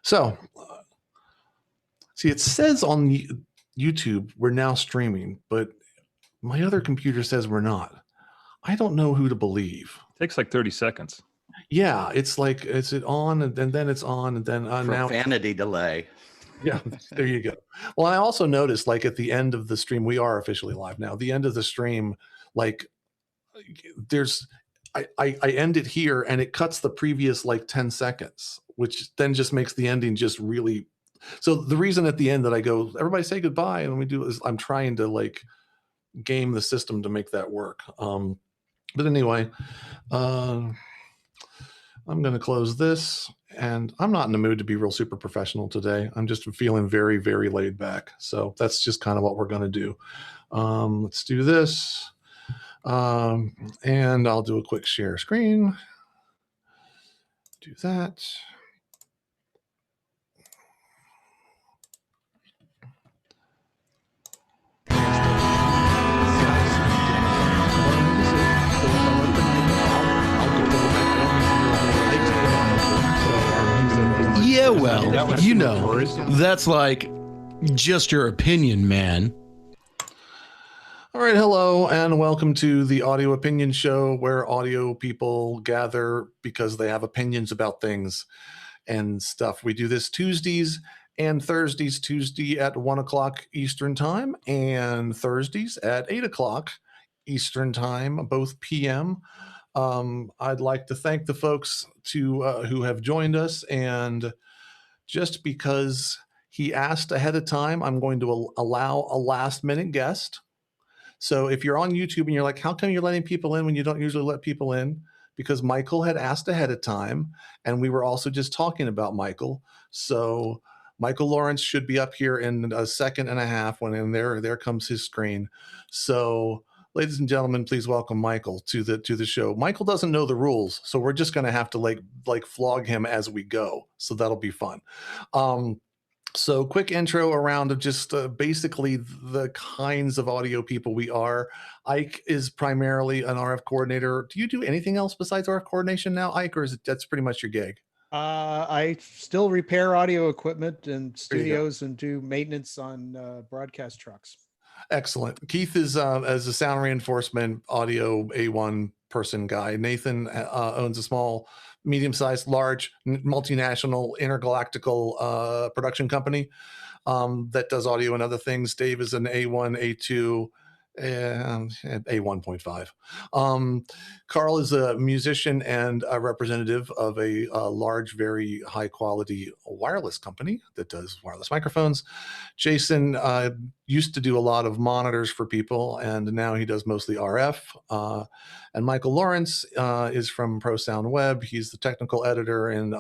So, see, it says on YouTube we're now streaming, but my other computer says we're not. I don't know who to believe. It takes like 30 seconds. Yeah, it's like, is it on? And then it's on, and then now. Profanity delay. Yeah, there you go. Well, I also noticed, like, at the end of the stream, we are officially live now. The end of the stream, like, I end it here and it cuts the previous like 10 seconds, which then just makes the ending just really. So the reason at the end that I go, everybody say goodbye, and we do is I'm trying to like game the system to make that work. But anyway, I'm going to close this, and I'm not in the mood to be real super professional today. I'm just feeling very, very laid back. So that's just kind of what we're going to do. Let's do this. And I'll do a quick share screen. Do that. Yeah, well, you know, that's like just your opinion, man. All right, hello, and welcome to the Audio Opinion Show, where audio people gather because they have opinions about things and stuff. We do this Tuesdays and Thursdays. Tuesday at 1 o'clock Eastern Time, and Thursdays at 8 o'clock Eastern Time, both PM. I'd like to thank the folks who have joined us, and just because he asked ahead of time, I'm going to allow a last-minute guest. So if you're on YouTube and you're like, how come you're letting people in when you don't usually let people in? Because Michael had asked ahead of time, and we were also just talking about Michael. So Michael Lawrence should be up here in a second and a half when there comes his screen. So ladies and gentlemen, please welcome Michael to the show. Michael doesn't know the rules, so we're just going to have to like flog him as we go. So that'll be fun. So quick intro around of just basically the kinds of audio people we are. Ike is primarily an RF coordinator. Do you do anything else besides RF coordination now, Ike, or that's pretty much your gig? I still repair audio equipment in studios and do maintenance on broadcast trucks. Excellent. Keith is as a sound reinforcement audio A1 person guy. Nathan owns a small, medium-sized, large, multinational, intergalactical production company that does audio and other things. Dave is an A1, A2, and A1.5. Karl is a musician and a representative of a large, very high-quality wireless company that does wireless microphones. Jason used to do a lot of monitors for people, and now he does mostly RF. And Michael Lawrence is from Pro Sound Web. He's the technical editor and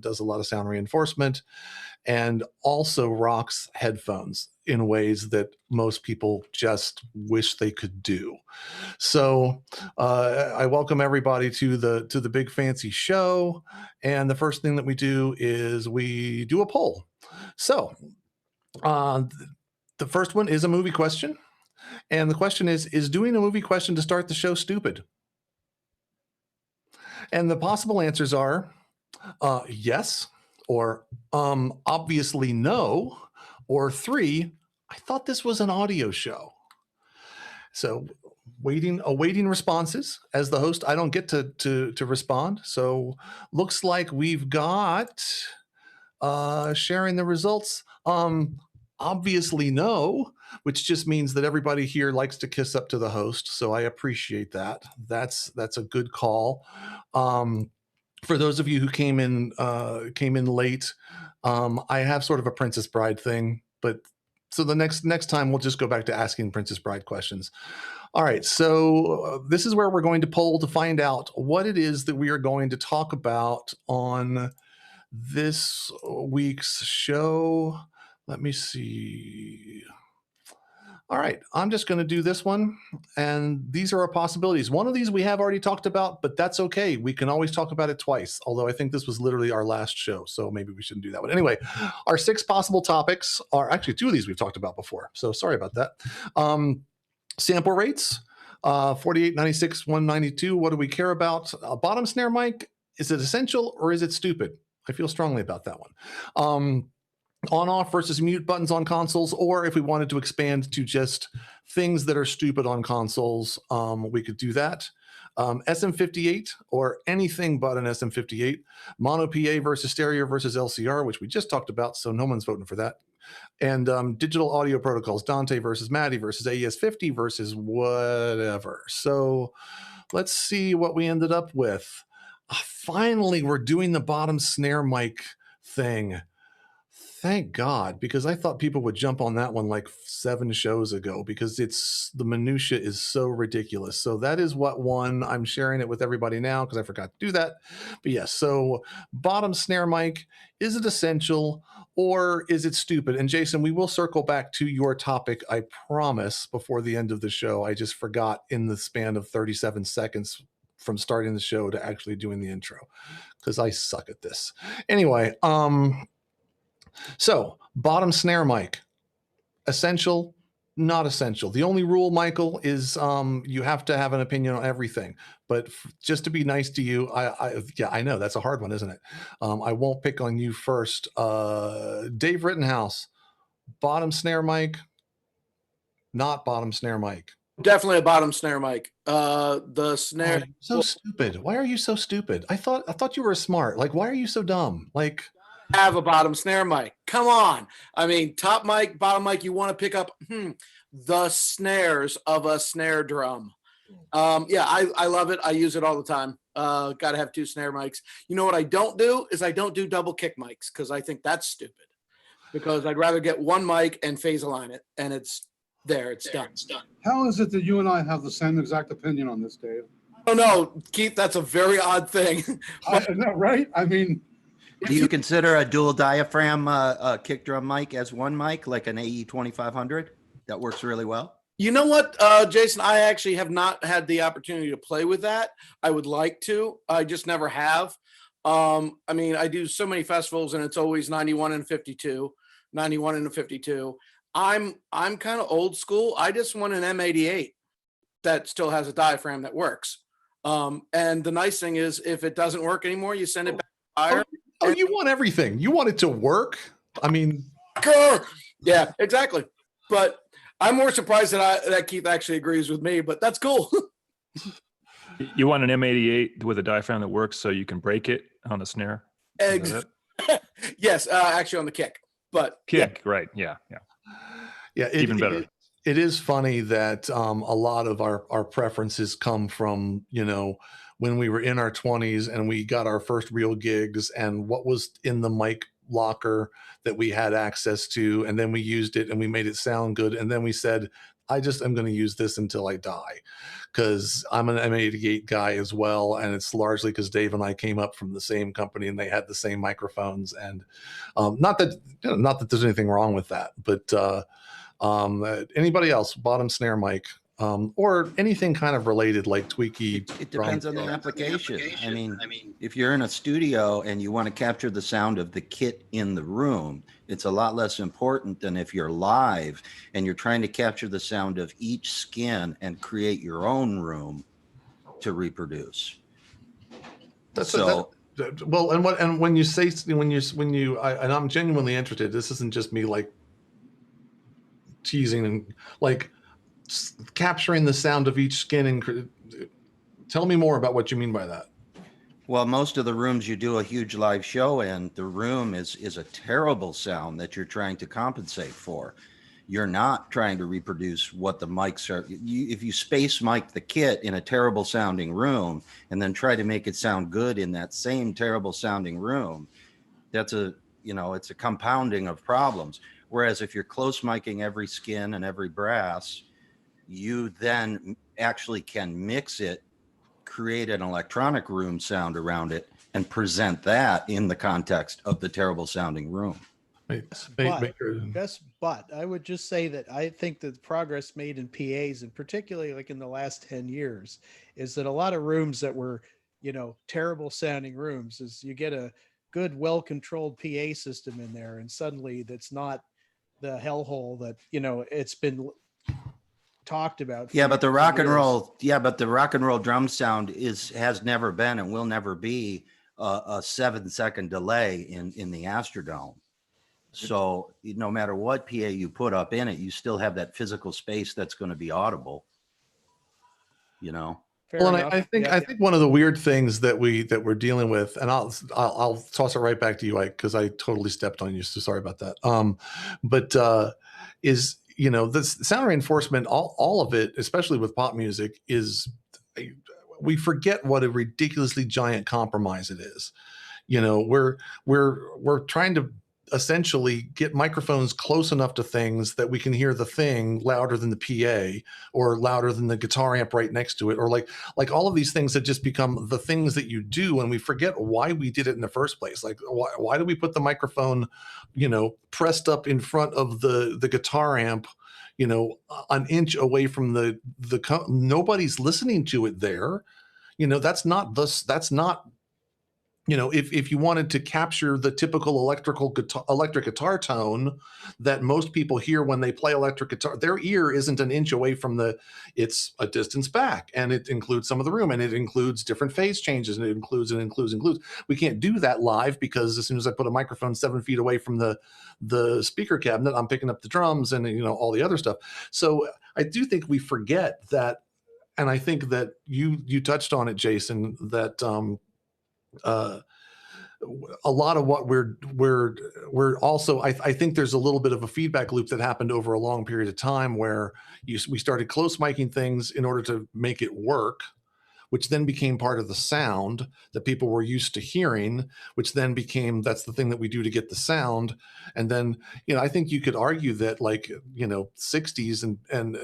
does a lot of sound reinforcement, and also rocks headphones in ways that most people just wish they could do. So I welcome everybody to the big fancy show. And the first thing that we do is we do a poll. So the first one is a movie question. And the question is doing a movie question to start the show stupid? And the possible answers are yes, or obviously no, or 3, I thought this was an audio show. So awaiting responses. As the host, I don't get to respond. So looks like we've got sharing the results. Obviously no, which just means that everybody here likes to kiss up to the host. So I appreciate that. That's a good call. For those of you who came in late, I have sort of a Princess Bride thing, but so the next time we'll just go back to asking Princess Bride questions. All right, so this is where we're going to poll to find out what it is that we are going to talk about on this week's show. Let me see. All right, I'm just going to do this one, and these are our possibilities. One of these we have already talked about, but that's okay. We can always talk about it twice, although I think this was literally our last show, so maybe we shouldn't do that. But anyway, our 6 possible topics are actually 2 of these we've talked about before, so sorry about that. Sample rates, 48, 96, 192. What do we care about? Bottom snare mic, is it essential or is it stupid? I feel strongly about that one. On-off versus mute buttons on consoles, or if we wanted to expand to just things that are stupid on consoles, we could do that. SM58 or anything but an SM58. Mono PA versus stereo versus LCR, which we just talked about, so no one's voting for that. And digital audio protocols, Dante versus Maddie versus AES50 versus whatever. So let's see what we ended up with. Finally, we're doing the bottom snare mic thing. Thank God, because I thought people would jump on that one like 7 shows ago, because the minutia is so ridiculous. So that is what won. I'm sharing it with everybody now because I forgot to do that. But yes, so bottom snare mic, is it essential or is it stupid? And Jason, we will circle back to your topic, I promise, before the end of the show. I just forgot in the span of 37 seconds from starting the show to actually doing the intro, because I suck at this. Anyway, so bottom snare mic, essential, not essential. The only rule, Michael, is you have to have an opinion on everything. But just to be nice to you, I know that's a hard one, isn't it? I won't pick on you first. Dave Rittenhouse, bottom snare mic, not bottom snare mic. Definitely a bottom snare mic. The snare. So stupid. Why are you so stupid? I thought you were smart. Like, why are you so dumb? Like, have a bottom snare mic. Come on. I mean, top mic, bottom mic, you want to pick up the snares of a snare drum. Yeah, I love it. I use it all the time. Got to have 2 snare mics. You know what I don't do is I don't do double kick mics, because I think that's stupid. Because I'd rather get one mic and phase align it, and it's done. How is it that you and I have the same exact opinion on this, Dave? Oh no, Keith, that's a very odd thing. Right? I mean, do you consider a dual diaphragm kick drum mic as one mic, like an AE 2500? That works really well. You know what, Jason, I actually have not had the opportunity to play with that. I would like to. I just never have. I mean, I do so many festivals and it's always 91 and 52, 91 and a 52. I'm kind of old school. I just want an M88 that still has a diaphragm that works. And the nice thing is, if it doesn't work anymore, you send it back to fire. Oh, you want everything. You want it to work. I mean, yeah, exactly. But I'm more surprised that Keith actually agrees with me, but that's cool. You want an M88 with a diaphragm that works so you can break it on the snare? Yes, actually on the kick. But kick, yeah. Right. Yeah. Even better. It is funny that a lot of our preferences come from, when we were in our 20s and we got our first real gigs and what was in the mic locker that we had access to, and then we used it and we made it sound good, and then we said, I just am going to use this until I die, because I'm an M88 guy as well, and it's largely because Dave and I came up from the same company and they had the same microphones, and not that there's anything wrong with that, but anybody else, bottom snare mic, or anything kind of related like tweaky. It depends on the application. I mean, if you're in a studio and you want to capture the sound of the kit in the room, it's a lot less important than if you're live and you're trying to capture the sound of each skin and create your own room to reproduce. Well, and when you say, and I'm genuinely interested, this isn't just me like teasing and like capturing the sound of each skin, and tell me more about what you mean by that. Well, most of the rooms you do a huge live show in, the room is a terrible sound that you're trying to compensate for. You're not trying to reproduce what the mics are. If you space mic the kit in a terrible sounding room and then try to make it sound good in that same terrible sounding room, it's a compounding of problems. Whereas if you're close micing every skin and every brass, you then actually can mix it, create an electronic room sound around it, and present that in the context of the terrible sounding room. But I would just say that I think that the progress made in PAs, and particularly like in the last 10 years, is that a lot of rooms that were, terrible sounding rooms, is you get a good, well-controlled PA system in there, and suddenly that's not the hellhole that, it's been talked about. But the rock and roll drum sound has never been and will never be a 7-second delay in the Astrodome. So no matter what PA you put up in it, you still have that physical space that's going to be audible. You know. Fair Well, and enough. I think Yeah. I think one of the weird things that we're dealing with, and I'll toss it right back to you, Ike, because I totally stepped on you, so sorry about that. But is this sound reinforcement, all of it, especially with pop music, is we forget what a ridiculously giant compromise it is. We're trying to essentially get microphones close enough to things that we can hear the thing louder than the PA or louder than the guitar amp right next to it, or like all of these things that just become the things that you do, and we forget why we did it in the first place. Like why do we put the microphone pressed up in front of the guitar amp, an inch away from nobody's listening to it there. That's not if you wanted to capture the typical electric guitar tone that most people hear when they play electric guitar, their ear isn't an inch away from it's a distance back, and it includes some of the room, and it includes different phase changes, and it includes. We can't do that live because as soon as I put a microphone 7 feet away from the speaker cabinet, I'm picking up the drums and all the other stuff. So I do think we forget that, and I think that you touched on it, Jason, that a lot of what we're also, I think there's a little bit of a feedback loop that happened over a long period of time where we started close miking things in order to make it work, which then became part of the sound that people were used to hearing, which then became, that's the thing that we do to get the sound. And then, I think you could argue that 60s and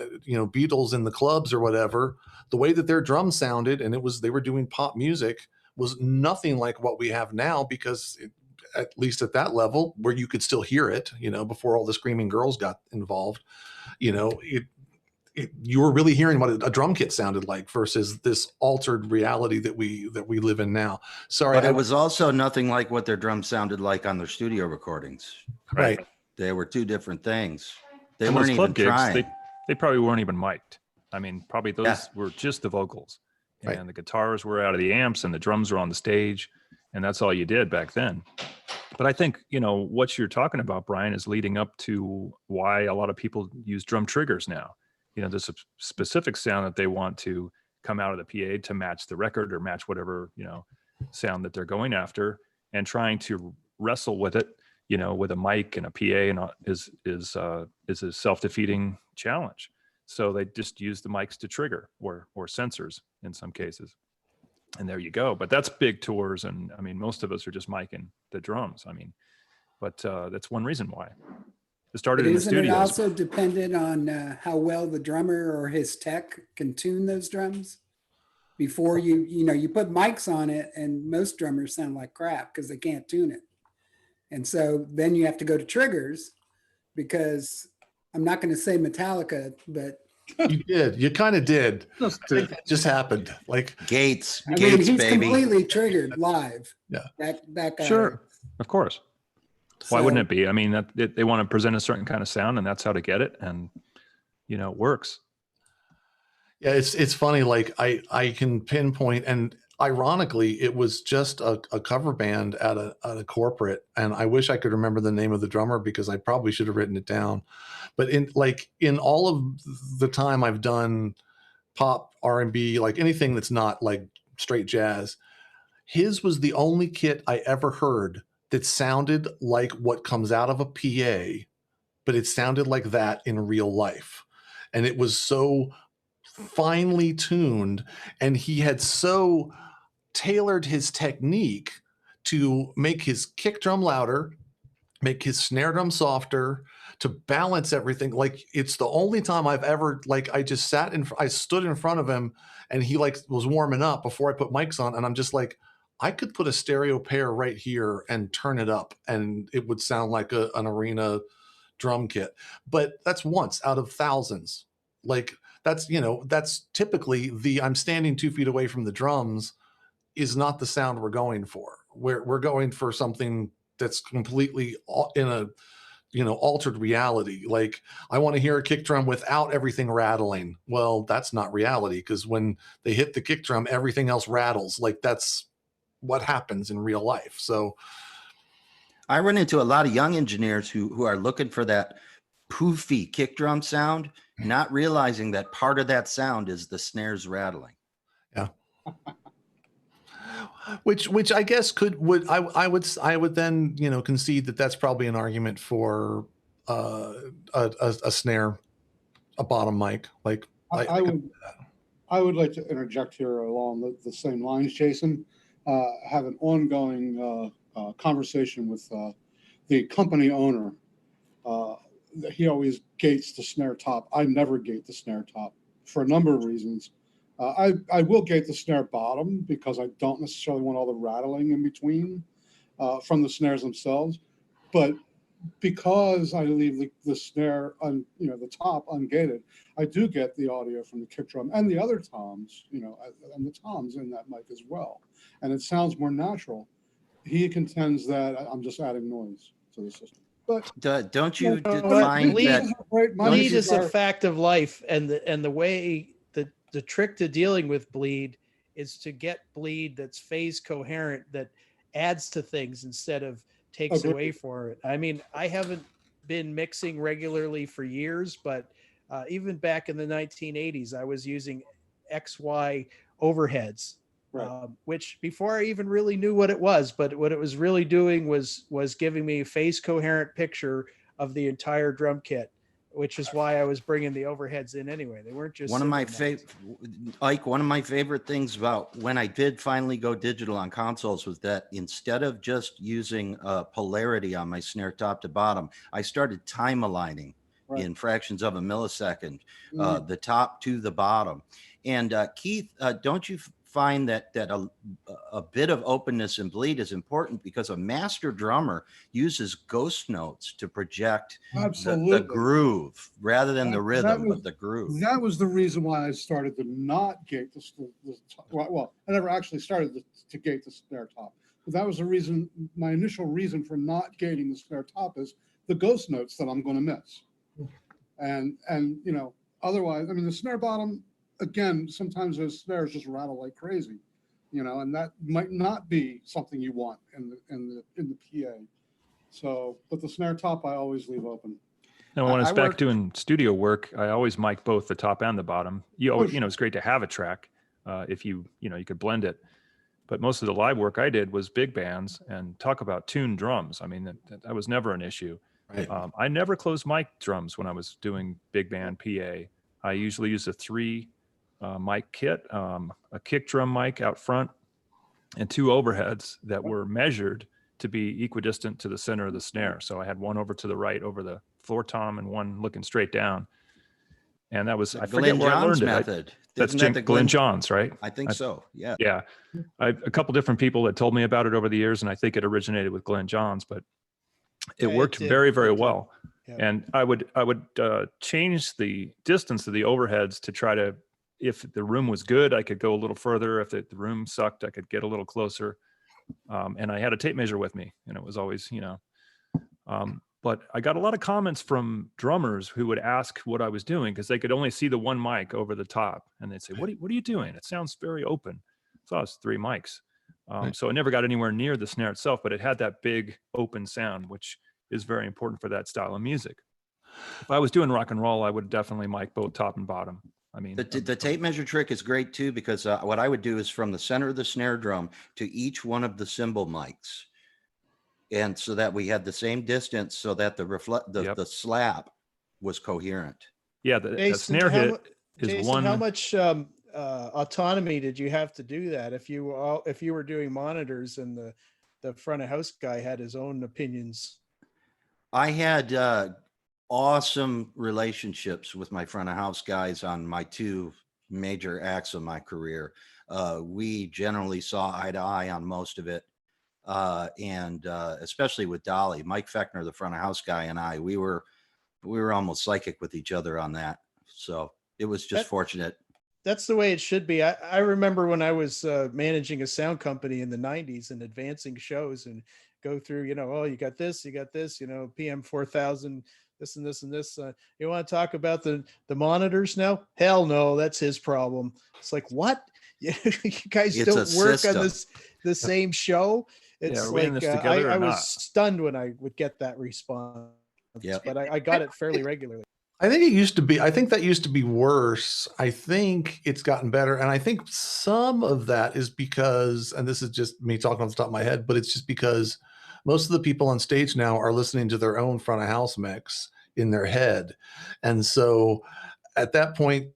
Beatles in the clubs or whatever, the way that their drums sounded, and they were doing pop music, was nothing like what we have now, because at least at that level where you could still hear it, before all the screaming girls got involved, you were really hearing what a drum kit sounded like versus this altered reality that we live in now. Sorry. But it was also nothing like what their drums sounded like on their studio recordings. Right. They were two different things. They And weren't those even club gigs, trying. they probably weren't even mic'd. I mean, probably those were just the vocals. Right. And the guitars were out of the amps and the drums were on the stage, and that's all you did back then. But I think, what you're talking about, Brian, is leading up to why a lot of people use drum triggers now. There's a specific sound that they want to come out of the PA to match the record or match whatever, sound that they're going after, and trying to wrestle with it, with a mic and a PA and is a self-defeating challenge. So they just use the mics to trigger or sensors in some cases. And there you go. But that's big tours. And I mean, most of us are just micing the drums. I mean, but that's one reason why. It started in the Isn't it studios. also dependent on how well the drummer or his tech can tune those drums? Before you put mics on it, and most drummers sound like crap because they can't tune it. And so then you have to go to triggers, because I'm not going to say Metallica, but You did. You kind of did. It just happened. Like Gates, he's baby. completely triggered live. Yeah. That guy. Sure. Of course. Why wouldn't it be? I mean, they want to present a certain kind of sound, and that's how to get it. And, it works. Yeah, it's funny. Like I can pinpoint, and ironically, it was just a cover band at a corporate, and I wish I could remember the name of the drummer because I probably should have written it down. But in all of the time I've done pop, R&B, like anything that's not like straight jazz, his was the only kit I ever heard that sounded like what comes out of a PA, but it sounded like that in real life. And it was so finely tuned, and he had so tailored his technique to make his kick drum louder, make his snare drum softer, to balance everything. Like, it's the only time I've ever, I just I stood in front of him, and he was warming up before I put mics on, and I'm just like, I could put a stereo pair right here and turn it up, and it would sound like an arena drum kit. But that's once out of thousands. That's typically I'm standing 2 feet away from the drums is not the sound we're going for. We're going for something that's completely in a, altered reality. Like, I want to hear a kick drum without everything rattling. Well, that's not reality, because when they hit the kick drum, everything else rattles. Like, that's what happens in real life. So I run into a lot of young engineers who are looking for that poofy kick drum sound, not realizing that part of that sound is the snares rattling. yeah. Which I guess I would then, you know, concede that that's probably an argument for a snare, a bottom mic. Like I would like to interject here along the same lines, Jason. Have an ongoing conversation with the company owner. He always gates the snare top. I never gate the snare top for a number of reasons. I will gate the snare bottom because I don't necessarily want all the rattling in between from the snares themselves. But because I leave the snare the top ungated, I do get the audio from the kick drum and the other toms, and the toms in that mic as well. And it sounds more natural. He contends that I'm just adding noise to the system. But don't you find that bleed is a fact of life, and the way the trick to dealing with bleed is to get bleed that's phase coherent, that adds to things instead of takes away for it. I mean, I haven't been mixing regularly for years, but even back in the 1980s, I was using XY overheads, right. Which before I even really knew what it was, but what it was really doing was giving me a phase coherent picture of the entire drum kit, which is why I was bringing the overheads in anyway. They weren't just one of my favorite things about when I did finally go digital on consoles was that instead of just using polarity on my snare top to bottom, I started time aligning in fractions of a millisecond, the top to the bottom. And Keith, don't you find that a bit of openness and bleed is important, because a master drummer uses ghost notes to project the groove rather than the rhythm, but the groove. That was the reason why I started to not gate well, I never actually started to gate the snare top. But that was the reason, my initial reason for not gating the snare top is the ghost notes that I'm going to miss. And otherwise, I mean, the snare bottom, again, sometimes those snares just rattle like crazy, and that might not be something you want in the PA. So, but the snare top I always leave open. And when I was back doing studio work, I always mic both the top and the bottom. You always, it's great to have a track if you could blend it. But most of the live work I did was big bands, and talk about tuned drums. I mean, that was never an issue. Right. I never closed mic drums when I was doing big band PA. I usually use a 3 mic kit, a kick drum mic out front, and 2 overheads that were measured to be equidistant to the center of the snare. So I had one over to the right over the floor tom and one looking straight down. And that was, I forget where I learned it. That's Glenn Johns, right? I think so. Yeah. Yeah. A couple different people had told me about it over the years, and I think it originated with Glenn Johns, but it worked very, very well. Yeah. And I would change the distance of the overheads to try to, if the room was good, I could go a little further. If the room sucked, I could get a little closer. And I had a tape measure with me, and it was always, but I got a lot of comments from drummers who would ask what I was doing, because they could only see the one mic over the top, and they'd say, what are you doing? It sounds very open. So I was 3 mics. So it never got anywhere near the snare itself, but it had that big open sound, which is very important for that style of music. If I was doing rock and roll, I would definitely mic both top and bottom. I mean, the tape measure trick is great too, because what I would do is from the center of the snare drum to each one of the cymbal mics, and so that we had the same distance, so that the slap was coherent. Yeah, the snare hit is Jason, one. How much autonomy did you have to do that? If you were doing monitors and the front of house guy had his own opinions. I had awesome relationships with my front of house guys on my 2 major acts of my career. We generally saw eye to eye on most of it. And especially with Dolly, Mike Feckner, the front of house guy, and I, we were almost psychic with each other on that. So it was just fortunate. That's the way it should be. I remember when I was managing a sound company in the 90s and advancing shows and go through, you got this, PM 4000, this and this and this. You want to talk about the monitors now? Hell no, that's his problem. It's like, what? you guys It's a don't work system. on the same show. Yeah, It's are we in like this together or I was not? stunned when I would get that response. Yep. But I got it fairly regularly. I think it used to be, I think that used to be worse. I think it's gotten better. And I think some of that is because, and this is just me talking off the top of my head, but it's just because most of the people on stage now are listening to their own front of house mix in their head. And so at that point,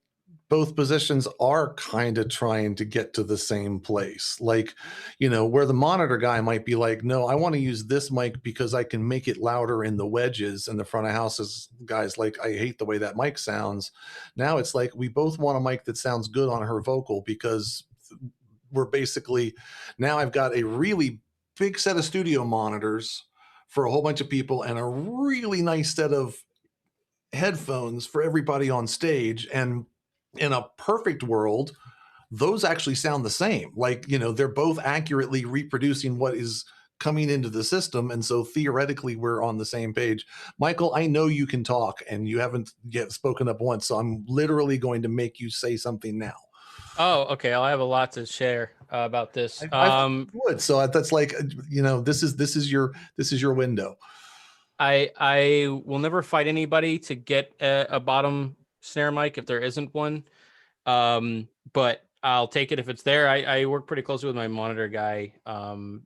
both positions are kind of trying to get to the same place. Like, where the monitor guy might be like, no, I want to use this mic because I can make it louder in the wedges, and the front of houses guys like, I hate the way that mic sounds. Now it's like, we both want a mic that sounds good on her vocal, because we're basically, now I've got a really big set of studio monitors for a whole bunch of people and a really nice set of headphones for everybody on stage. And in a perfect world, those actually sound the same. Like, they're both accurately reproducing what is coming into the system. And so theoretically, we're on the same page. Michael, I know you can talk and you haven't yet spoken up once. So I'm literally going to make you say something now. Oh, okay. I have a lot to share about this. I would. So that's like, this is your window. I will never fight anybody to get a bottom snare mic if there isn't one. But I'll take it if it's there. I work pretty closely with my monitor guy.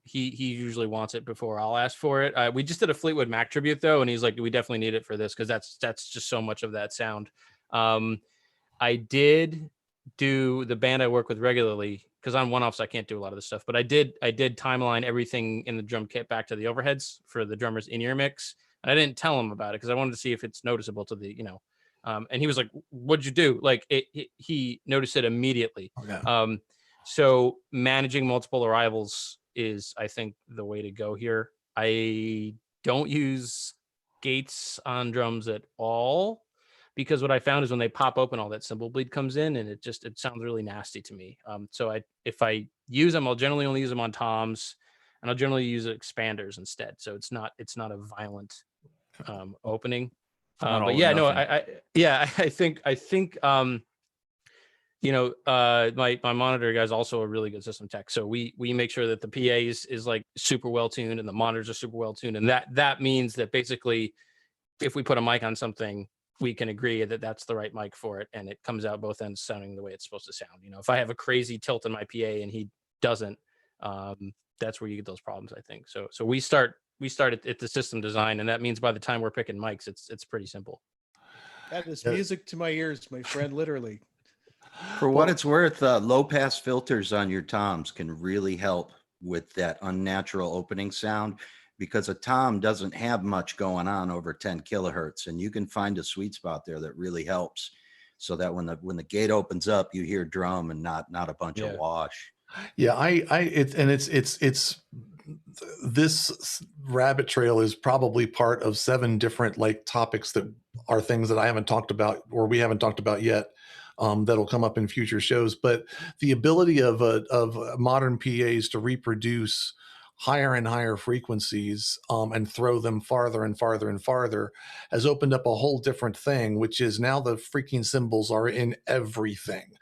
He usually wants it before I'll ask for it. We just did a Fleetwood Mac tribute though, and he's like, we definitely need it for this, because that's just so much of that sound. I did do the band I work with regularly, because on one-offs I can't do a lot of this stuff, but I did timeline everything in the drum kit back to the overheads for the drummer's in-ear mix. And I didn't tell him about it because I wanted to see if it's noticeable to the, and he was like, what'd you do? Like he noticed it immediately. Okay. So managing multiple arrivals is, I think, the way to go here. I don't use gates on drums at all, because what I found is when they pop open, all that cymbal bleed comes in, and it sounds really nasty to me. So if I use them, I'll generally only use them on toms, and I'll generally use expanders instead. So it's not a violent opening. But yeah, no, I think my monitor guy is also a really good system tech. So we make sure that the PA is like super well tuned and the monitors are super well tuned, and that means that basically, if we put a mic on something, we can agree that that's the right mic for it, and it comes out both ends sounding the way it's supposed to sound. If I have a crazy tilt in my PA and he doesn't, that's where you get those problems, I think. So we start at the system design, and that means by the time we're picking mics, it's pretty simple. That is music to my ears, my friend, literally. For what it's worth, low pass filters on your toms can really help with that unnatural opening sound, because a tom doesn't have much going on over 10 kilohertz, and you can find a sweet spot there that really helps, so that when the gate opens up, you hear drum and not a bunch of wash. Yeah, it's this rabbit trail is probably part of 7 different like topics that are things that I haven't talked about, or we haven't talked about yet, that'll come up in future shows. But the ability of modern PAs to reproduce higher and higher frequencies and throw them farther and farther and farther has opened up a whole different thing, which is now the freaking cymbals are in everything.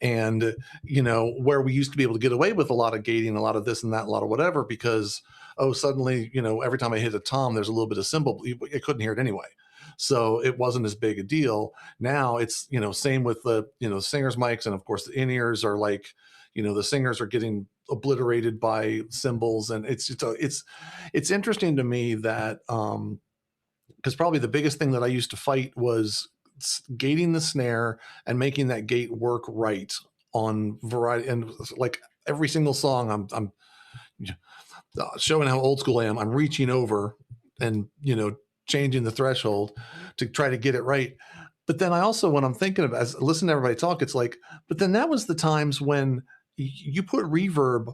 And, where we used to be able to get away with a lot of gating, a lot of this and that, a lot of whatever, because, suddenly, every time I hit a tom, there's a little bit of cymbal. I couldn't hear it anyway. So it wasn't as big a deal. Now it's, same with the, singers' mics. And of course the in-ears are like, the singers are getting obliterated by cymbals. And it's interesting to me that, because probably the biggest thing that I used to fight was gating the snare and making that gate work right on variety. And like every single song, I'm showing how old school I am. I'm reaching over and, changing the threshold to try to get it right. But then I also, when I'm thinking about, as listen to everybody talk, it's like, but then that was the times when you put reverb,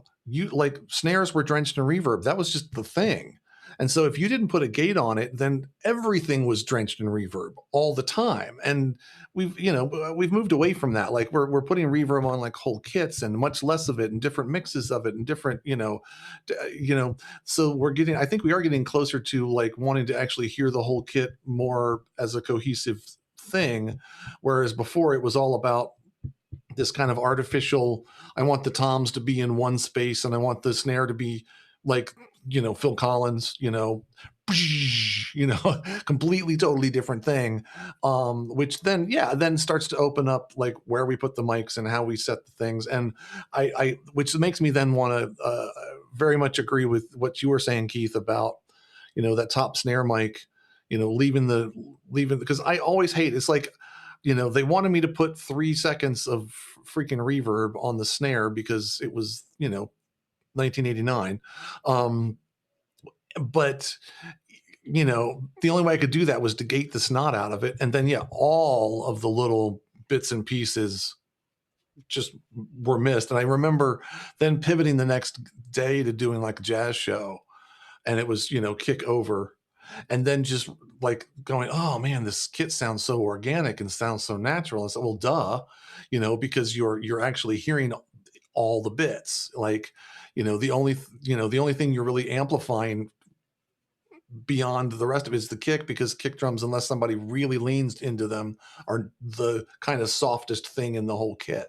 like snares were drenched in reverb. That was just the thing. And so if you didn't put a gate on it, then everything was drenched in reverb all the time. And we've moved away from that. Like we're putting reverb on like whole kits and much less of it and different mixes of it and different, so I think we are getting closer to like wanting to actually hear the whole kit more as a cohesive thing. Whereas before it was all about this kind of artificial, I want the toms to be in one space and I want the snare to be like, Phil Collins, completely, totally different thing. Which then starts to open up like where we put the mics and how we set the things. And which makes me then want to very much agree with what you were saying, Keith, about, that top snare mic, leaving because I always hate, it's like, they wanted me to put 3 seconds of freaking reverb on the snare because it was, 1989. But the only way I could do that was to gate the snot out of it. And then, all of the little bits and pieces just were missed. And I remember then pivoting the next day to doing like a jazz show, and it was, kick over. And then just like going, oh man, this kit sounds so organic and sounds so natural. I said, well, duh, because you're actually hearing all the bits. Like, the only thing you're really amplifying beyond the rest of it is the kick, because kick drums, unless somebody really leans into them, are the kind of softest thing in the whole kit.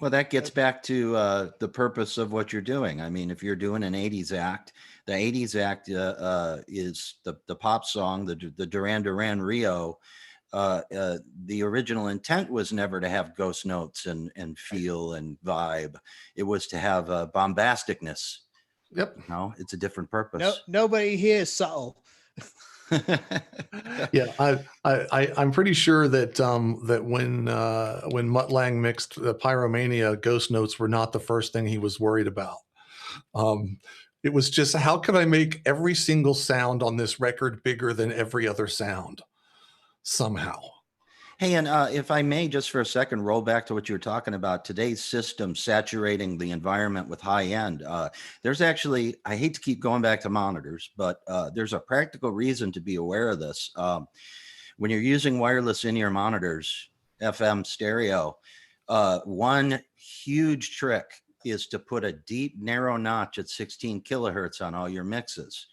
Well, that gets back to the purpose of what you're doing. I mean, if you're doing an 80s act, the 80s act is the pop song, the Duran Duran Rio. The original intent was never to have ghost notes and feel and vibe. It was to have bombasticness. Yep. No, it's a different purpose. No, nobody here is subtle. Yeah, I'm pretty sure that that when Mutt Lang mixed Pyromania, ghost notes were not the first thing he was worried about. It was just, how can I make every single sound on this record bigger than every other sound somehow? Hey, and if I may, just for a second, roll back to what you were talking about, today's system saturating the environment with high end. There's actually, I hate to keep going back to monitors, but there's a practical reason to be aware of this. When you're using wireless in-ear monitors, FM stereo, one huge trick is to put a deep, narrow notch at 16 kilohertz on all your mixes.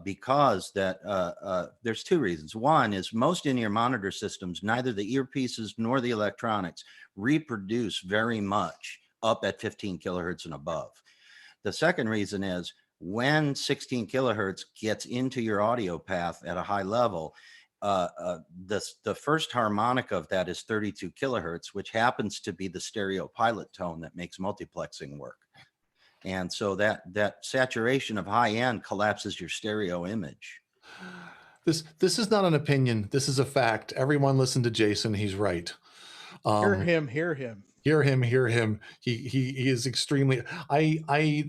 Because there's two reasons. One is most in-ear monitor systems, neither the earpieces nor the electronics reproduce very much up at 15 kilohertz and above. The second reason is when 16 kilohertz gets into your audio path at a high level, the first harmonic of that is 32 kilohertz, which happens to be the stereo pilot tone that makes multiplexing work. And so that saturation of high end collapses your stereo image. This is not an opinion. This is a fact. Everyone listen to Jason. He's right. Hear him. Hear him. Hear him. Hear him. He is extremely. I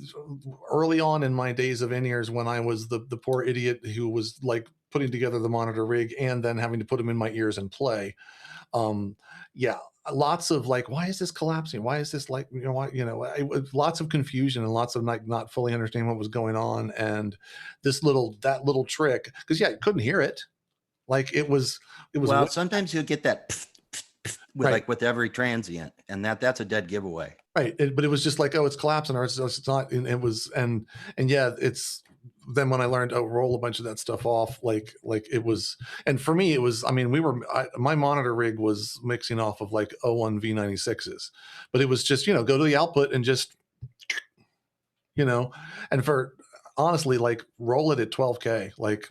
early on in my days of in-ears, when I was the poor idiot who was like putting together the monitor rig and then having to put them in my ears and play. Yeah. Lots of like, why is this collapsing? Why is this like, lots of confusion and lots of like not fully understanding what was going on. And that little trick, because you couldn't hear it. Like it was. Well, sometimes you'll get that with right. Like with every transient, and that's a dead giveaway. Right. But it was just like, oh, it's collapsing, or it's not. And it was, and yeah, it's. Then when I learned to roll a bunch of that stuff off, like it was, and for me, it was, I mean, my monitor rig was mixing off of like 01 V96s, but it was just, go to the output and just, and for honestly, like roll it at 12K, like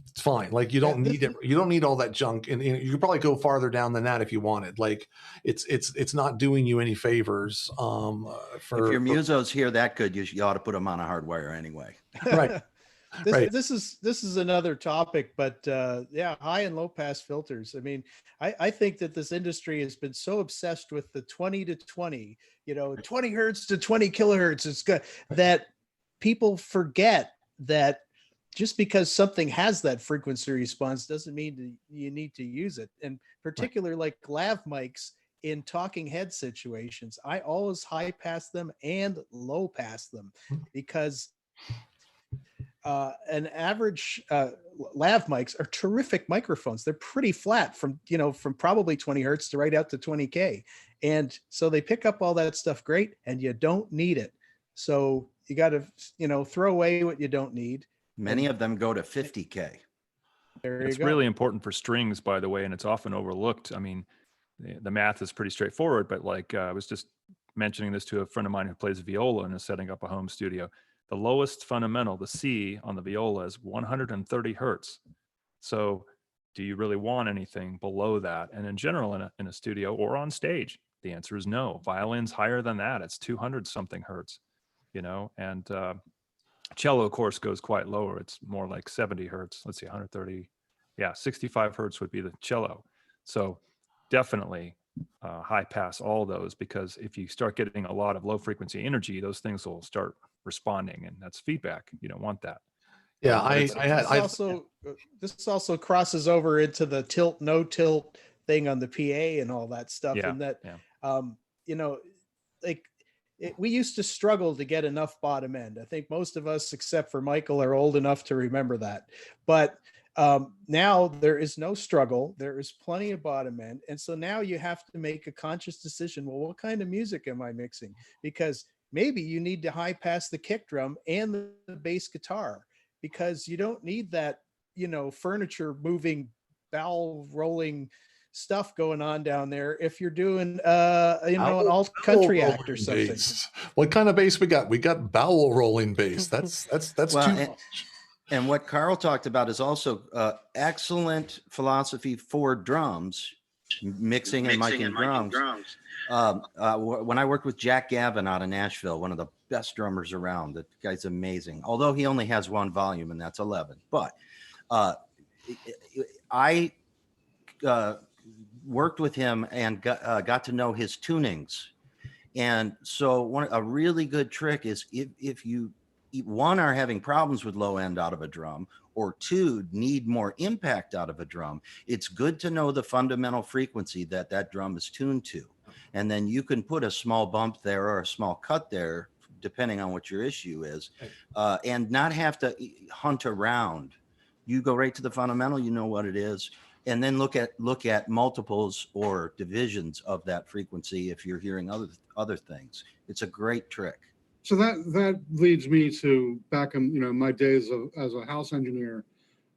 it's fine. Like you don't need it. You don't need all that junk. And you could probably go farther down than that if you wanted. Like it's not doing you any favors. If your musos hear that good, you ought to put them on a hardwire anyway. Right. This is another topic, but high and low pass filters. I mean, I think that this industry has been so obsessed with the 20 to 20, 20 hertz to 20 kilohertz. It's good that people forget that just because something has that frequency response doesn't mean that you need to use it. And particularly like lav mics in talking head situations, I always high pass them and low pass them, because an average lav mics are terrific microphones. They're pretty flat from probably 20 hertz to right out to 20K. And so they pick up all that stuff great, and you don't need it. So you got to, throw away what you don't need. Many of them go to 50K. It's really important for strings, by the way, and it's often overlooked. I mean, the math is pretty straightforward, but like I was just mentioning this to a friend of mine who plays viola and is setting up a home studio. The lowest fundamental, the C on the viola, is 130 hertz. So do you really want anything below that? And in general, in a studio or on stage, the answer is no. Violin's higher than that. It's 200 something hertz, you know, and cello, of course, goes quite lower. It's more like 70 hertz. Let's see, 130. Yeah, 65 hertz would be the cello. So definitely high pass all those, because if you start getting a lot of low frequency energy, those things will start responding, and that's feedback. You don't want that. Yeah, this also crosses over into the tilt, no tilt thing on the PA and all that stuff. Yeah, and that, yeah. you know, like we used to struggle to get enough bottom end. I think most of us, except for Michael, are old enough to remember that. But now there is no struggle. There is plenty of bottom end. And so now you have to make a conscious decision. Well, what kind of music am I mixing? Because maybe you need to high pass the kick drum and the bass guitar, because you don't need that, you know, furniture moving, bowel rolling stuff going on down there if you're doing an alt country act or something. Bass. What kind of bass we got? We got bowel rolling bass. That's Well, too much. And what Karl talked about is also excellent philosophy for drums, mixing and miking drums. When I worked with Jack Gavin out of Nashville, one of the best drummers around, that guy's amazing. Although he only has one volume, and that's 11. But I worked with him and got to know his tunings. And so a really good trick is if you, one, are having problems with low end out of a drum, or two, need more impact out of a drum, it's good to know the fundamental frequency that drum is tuned to. And then you can put a small bump there or a small cut there, depending on what your issue is, and not have to hunt around. You go right to the fundamental, you know what it is, and then look at multiples or divisions of that frequency if you're hearing other things. It's a great trick. So that leads me to back in, you know, my days as a house engineer,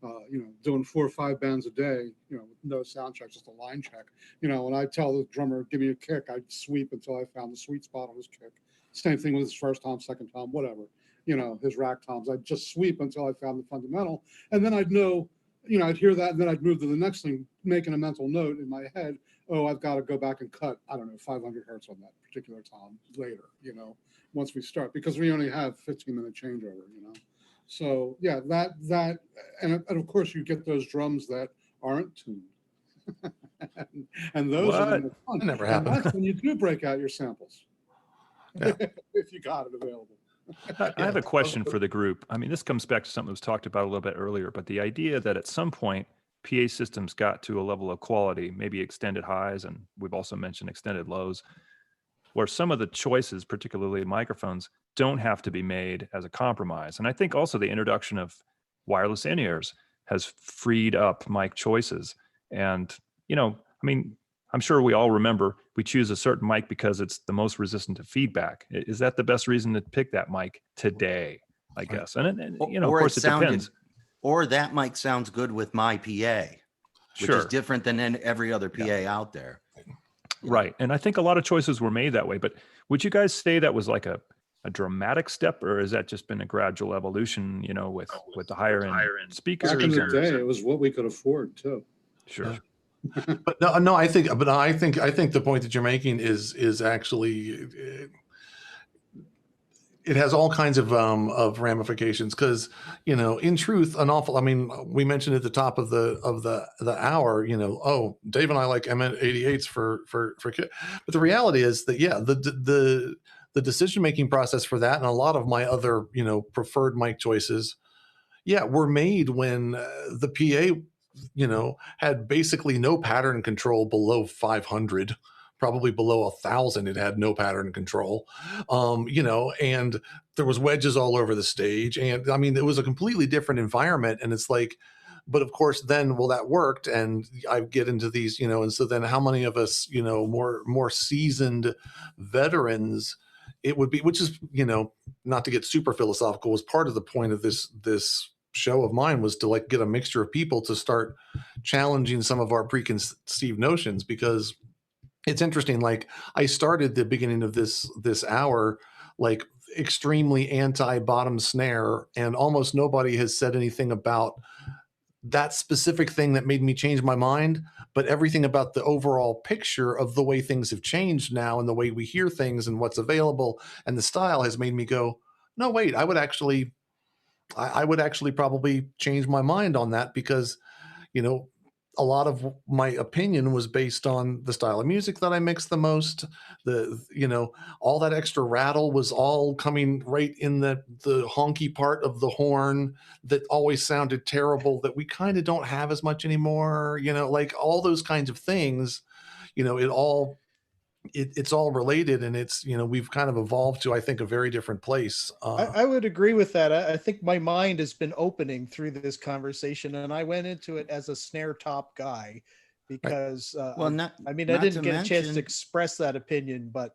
you know, doing 4 or 5 bands a day, you know, with no sound check, just a line check. You know, when I tell the drummer, give me a kick, I'd sweep until I found the sweet spot on his kick. Same thing with his first tom, second tom, whatever. You know, his rack toms, I'd just sweep until I found the fundamental. And then I'd know, you know, I'd hear that, and then I'd move to the next thing, making a mental note in my head. Oh, I've got to go back and cut, I don't know, 500 hertz on that particular tom later, you know, once we start, because we only have 15-minute changeover, you know. So yeah, that and of course you get those drums that aren't tuned. and those are the most fun. That never happened. And that's when you do break out your samples. Yeah. If you got it available. I have a question for the group. I mean, this comes back to something that was talked about a little bit earlier, but the idea that at some point PA systems got to a level of quality, maybe extended highs, and we've also mentioned extended lows, where some of the choices, particularly microphones, don't have to be made as a compromise. And I think also the introduction of wireless in-ears has freed up mic choices. And, you know, I mean, I'm sure we all remember we choose a certain mic because it's the most resistant to feedback. Is that the best reason to pick that mic today, I guess? And you know, of course, it depends. Or that mic sounds good with my PA, which is different than every other PA out there. Right. And I think a lot of choices were made that way. But would you guys say that was like a dramatic step, or has that just been a gradual evolution, you know, with the higher end speakers? Back in the day, it was what we could afford too. Sure. Yeah. But no, I think the point that you're making is actually it has all kinds of ramifications, because, you know, in truth, I mean, we mentioned at the top of the hour, you know, oh, Dave and I like M88s for but the reality is that, yeah, the decision making process for that and a lot of my other, you know, preferred mic choices, yeah, were made when the PA, you know, had basically no pattern control below 500, probably below 1,000. It had no pattern control, you know, and there was wedges all over the stage. And I mean, it was a completely different environment. And it's like, but of course, then, well, that worked. And I get into these, you know, and so then how many of us, you know, more seasoned veterans it would be, which is, you know, not to get super philosophical, was part of the point of this show of mine, was to like get a mixture of people to start challenging some of our preconceived notions, because it's interesting. Like I started the beginning of this hour, like extremely anti bottom snare, and almost nobody has said anything about that specific thing that made me change my mind, but everything about the overall picture of the way things have changed now and the way we hear things and what's available and the style has made me go, no, wait, I would actually probably change my mind on that, because, you know, a lot of my opinion was based on the style of music that I mix the most. All that extra rattle was all coming right in the honky part of the horn that always sounded terrible, that we kind of don't have as much anymore. Like all those kinds of things, it's all related, and it's, we've kind of evolved to, I think, a very different place. I would agree with that. I think my mind has been opening through this conversation, and I went into it as a snare top guy because, Well, I not didn't to get a chance to mention- express that opinion, but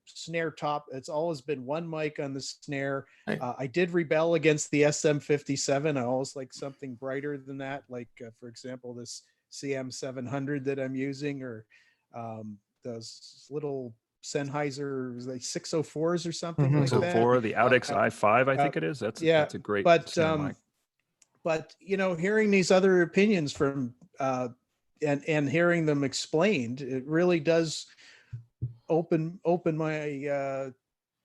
snare top, it's always been one mic on the snare. Right. I did rebel against the SM57. I always like something brighter than that, like, for example, this CM700 that I'm using, or those little Sennheiser like 604s or something like that. 604, the Audix i5, I think it is. That's a great snare mic. But hearing these other opinions from and hearing them explained, it really does open my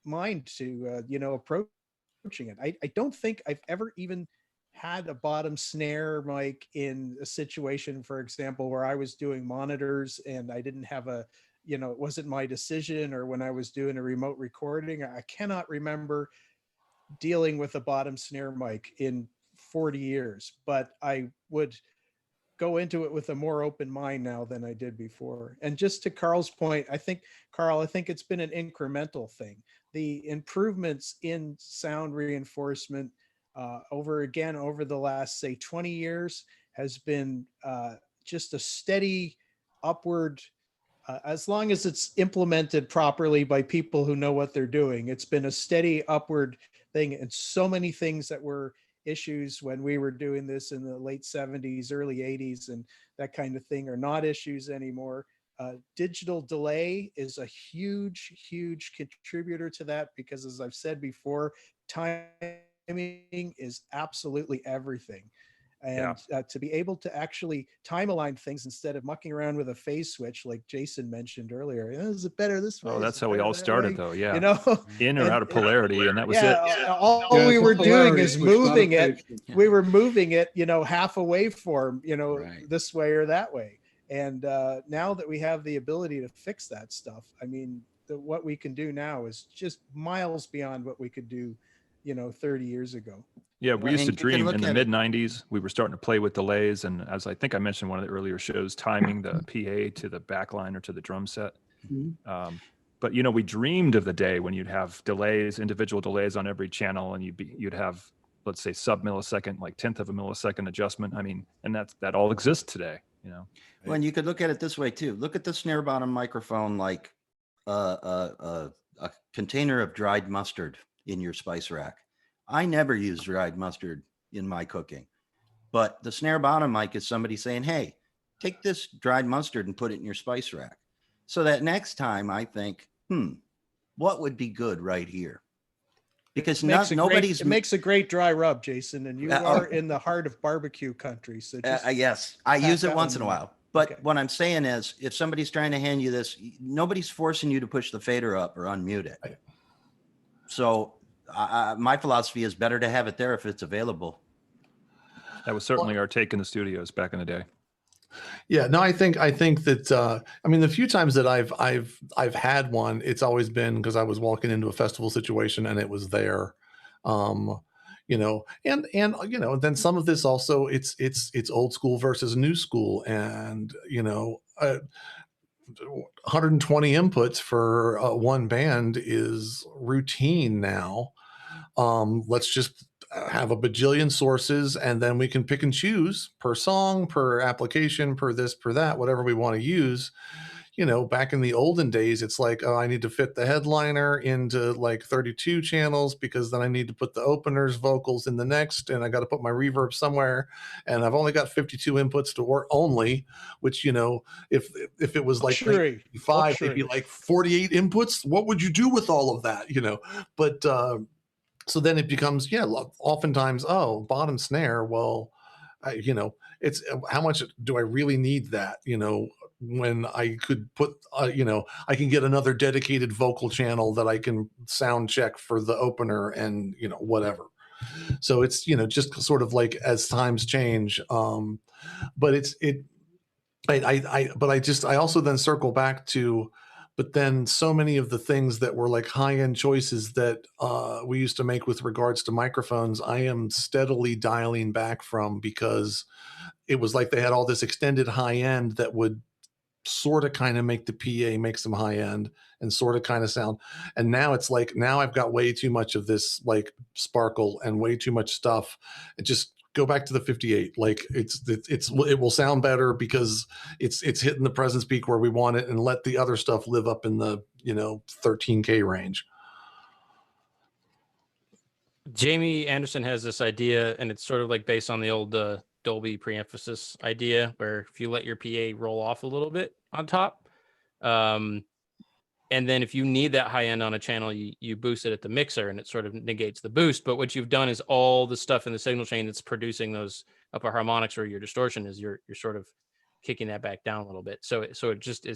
mind to approaching it. I don't think I've ever even had a bottom snare mic in a situation, for example, where I was doing monitors and I didn't have it wasn't my decision, or when I was doing a remote recording. I cannot remember dealing with a bottom snare mic in 40 years, but I would go into it with a more open mind now than I did before. And just to Karl's point, Karl, I think it's been an incremental thing. The improvements in sound reinforcement over the last, say, 20 years has been just a steady upward, as long as it's implemented properly by people who know what they're doing. It's been a steady upward thing, and so many things that were issues when we were doing this in the late 70s, early 80s, and that kind of thing are not issues anymore. Digital delay is a huge contributor to that, because, as I've said before, timing is absolutely everything. And to be able to actually time align things instead of mucking around with a phase switch, like Jason mentioned earlier. Is it better this way? Oh, that's how we all started, though. Yeah. In or out of polarity, and that was it. All we were doing is moving it. We were moving it, half a waveform, Right. this way or that way. And now that we have the ability to fix that stuff, what we can do now is just miles beyond what we could do, 30 years ago. Yeah, we used to you can dream look in the at it- mid 90s. We were starting to play with delays. And as I think I mentioned in one of the earlier shows, timing the PA to the backline or to the drum set. But, we dreamed of the day when you'd have delays, individual delays on every channel, and you'd have, let's say, sub-millisecond, like 10th of a millisecond adjustment. And that all exists today, Well, and you could look at it this way too. Look at the snare bottom microphone like a container of dried mustard in your spice rack. I never use dried mustard in my cooking, but the snare bottom mic is somebody saying, hey, take this dried mustard and put it in your spice rack. So that next time I think, what would be good right here? Because it makes a great dry rub, Jason, and you are in the heart of barbecue country. So yes, I use it once in a while. But Okay. what I'm saying is, if somebody's trying to hand you this, nobody's forcing you to push the fader up or unmute it. Right. So my philosophy is better to have it there if it's available. That was certainly our take in the studios back in the day. Yeah, no, I think that the few times that I've had one, it's always been because I was walking into a festival situation and it was there. And then some of this also it's old school versus new school, and 120 inputs for one band is routine now. Let's just have a bajillion sources, and then we can pick and choose per song, per application, per this, per that, whatever we want to use. back in the olden days, it's like, oh, I need to fit the headliner into like 32 channels because then I need to put the opener's vocals in the next, and I got to put my reverb somewhere, and I've only got 52 inputs to work only, which, if it was like Luxury. 5, they'd be like 48 inputs. What would you do with all of that? But so then it becomes, oftentimes, oh, bottom snare. Well, it's how much do I really need that? When I could put, I can get another dedicated vocal channel that I can sound check for the opener and, whatever. So it's, just sort of like as times change. But I also then circle back to, but then so many of the things that were like high-end choices that we used to make with regards to microphones, I am steadily dialing back from, because it was like they had all this extended high end that would sort of kind of make the PA make some high end and sort of kind of sound. And now it's like, now I've got way too much of this like sparkle and way too much stuff. And just go back to the 58. Like it will sound better because it's hitting the presence peak where we want it, and let the other stuff live up in the, 13K range. Jamie Anderson has this idea, and it's sort of like based on the old Dolby pre-emphasis idea, where if you let your PA roll off a little bit on top, and then if you need that high end on a channel, you boost it at the mixer, and it sort of negates the boost. But what you've done is all the stuff in the signal chain that's producing those upper harmonics or your distortion is you're sort of kicking that back down a little bit. So it's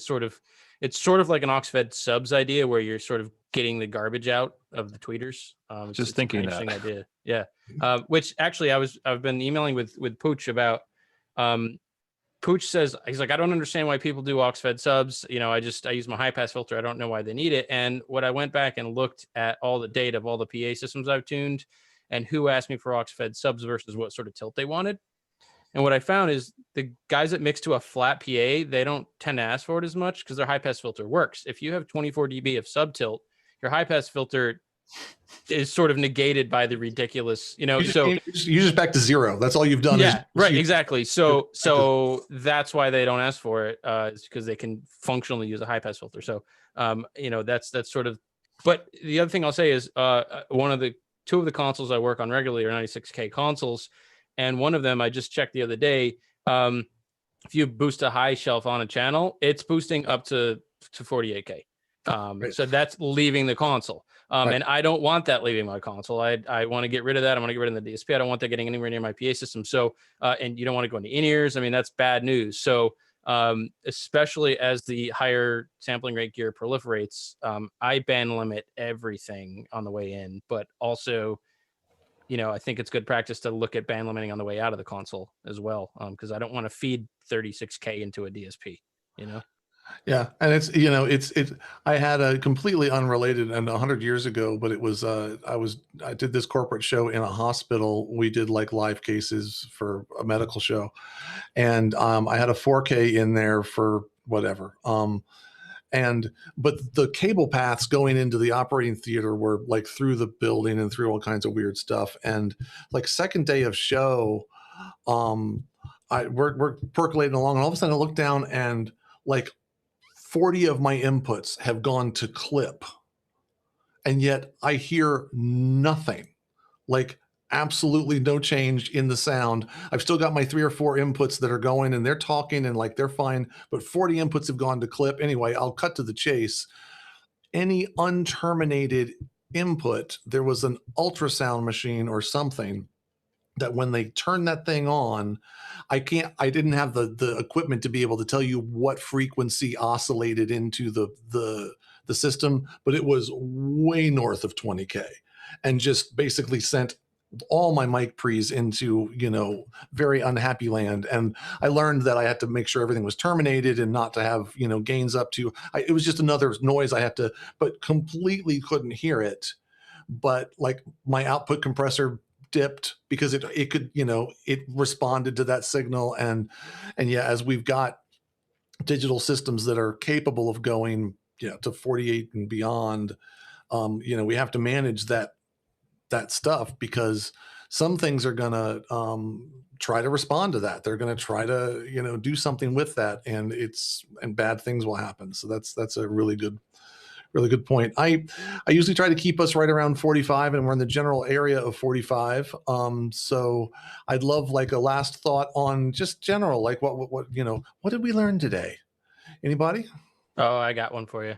sort of like an aux-fed subs idea, where you're sort of getting the garbage out of the tweeters. Just thinking an interesting idea. Yeah. Which actually I've been emailing with Pooch about. Pooch says, he's like, I don't understand why people do aux-fed subs. I use my high pass filter. I don't know why they need it. And what I went back and looked at all the data of all the PA systems I've tuned and who asked me for aux-fed subs versus what sort of tilt they wanted. And what I found is the guys that mix to a flat PA, they don't tend to ask for it as much because their high pass filter works. If you have 24 dB of sub tilt, your high pass filter is sort of negated by the ridiculous, you're just back to zero. That's all you've done. Yeah, right. Exactly. So that's why they don't ask for it. Is because they can functionally use a high pass filter. So, that's sort of, but the other thing I'll say is, two of the consoles I work on regularly are 96K consoles. And one of them I just checked the other day. If you boost a high shelf on a channel, it's boosting up to 48K. Right. So that's leaving the console. Right. And I don't want that leaving my console. I want to get rid of that. I want to get rid of the DSP. I don't want that getting anywhere near my PA system. So, and you don't want to go into in-ears. I mean, that's bad news. So, especially as the higher sampling rate gear proliferates, I band limit everything on the way in, but also, I think it's good practice to look at band limiting on the way out of the console as well. Because I don't want to feed 36K into a DSP, Yeah. And it's, I had a completely unrelated, and 100 years ago, but it was, I did this corporate show in a hospital. We did like live cases for a medical show. And, I had a 4K in there for whatever. But the cable paths going into the operating theater were like through the building and through all kinds of weird stuff. And like second day of show, we're percolating along, and all of a sudden I look down and like 40 of my inputs have gone to clip, and yet I hear nothing, like absolutely no change in the sound. I've still got my 3 or 4 inputs that are going, and they're talking and like they're fine, but 40 inputs have gone to clip. Anyway, I'll cut to the chase. Any unterminated input, there was an ultrasound machine or something that when they turn that thing on, I didn't have the equipment to be able to tell you what frequency oscillated into the system, but it was way north of 20K, and just basically sent all my mic pre's into, very unhappy land. And I learned that I had to make sure everything was terminated and not to have, gains up to, it was just another noise I had to, but completely couldn't hear it. But like my output compressor dipped because it could, it responded to that signal. And yeah, as we've got digital systems that are capable of going, to 48 and beyond, we have to manage that stuff, because some things are going to try to respond to that. They're going to try to, do something with that, and bad things will happen. So that's a really good point. I usually try to keep us right around 45, and we're in the general area of 45. So I'd love like a last thought on just general, like what did we learn today? Anybody? Oh, I got one for you.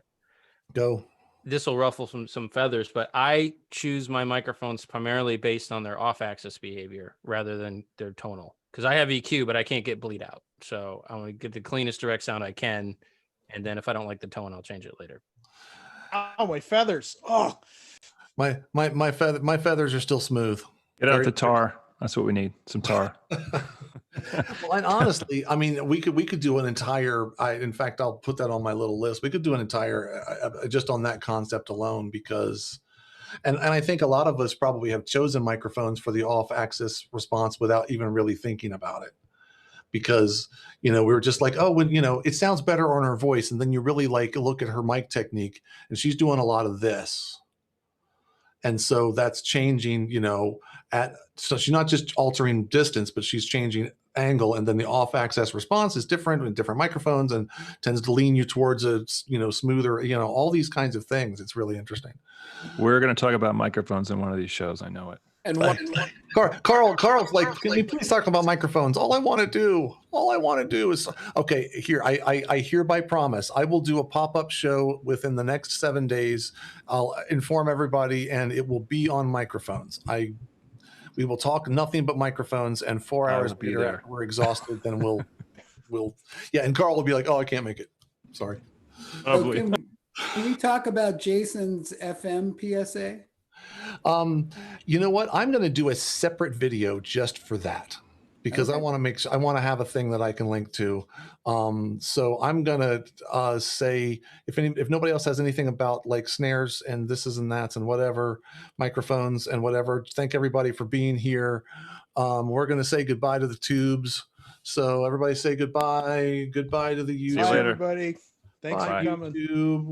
Go. This will ruffle some feathers, but I choose my microphones primarily based on their off-axis behavior rather than their tonal. Because I have EQ, but I can't get bleed out. So I want to get the cleanest direct sound I can, and then if I don't like the tone, I'll change it later. Oh, my feathers! Oh, My feathers are still smooth. Get out the tar. That's what we need. Some tar. Well, and honestly, I mean, we could do an entire. In fact, I'll put that on my little list. We could do an entire just on that concept alone, because, and I think a lot of us probably have chosen microphones for the off-axis response without even really thinking about it, because we were just like, oh, when it sounds better on her voice, and then you really like look at her mic technique, and she's doing a lot of this. And so that's changing, so she's not just altering distance, but she's changing angle. And then the off-axis response is different with different microphones and tends to lean you towards a, smoother, all these kinds of things. It's really interesting. We're going to talk about microphones in one of these shows. I know it. And Carl's like, can we please talk about microphones? All I want to do is, okay, here, I hereby promise I will do a pop-up show within the next 7 days. I'll inform everybody, and it will be on microphones. We will talk nothing but microphones, and 4 hours later, after we're exhausted, then we'll, and Karl will be like, oh, I can't make it. Sorry. So can we talk about Jason's FM PSA? You know what? I'm going to do a separate video just for that, because Okay. I want to have a thing that I can link to. So I'm going to say, if nobody else has anything about like snares and this is and that's and whatever, microphones and whatever, thank everybody for being here. We're going to say goodbye to the tubes. So everybody say goodbye. Goodbye to the you YouTube. later. everybody! Thanks Bye, for coming. YouTube.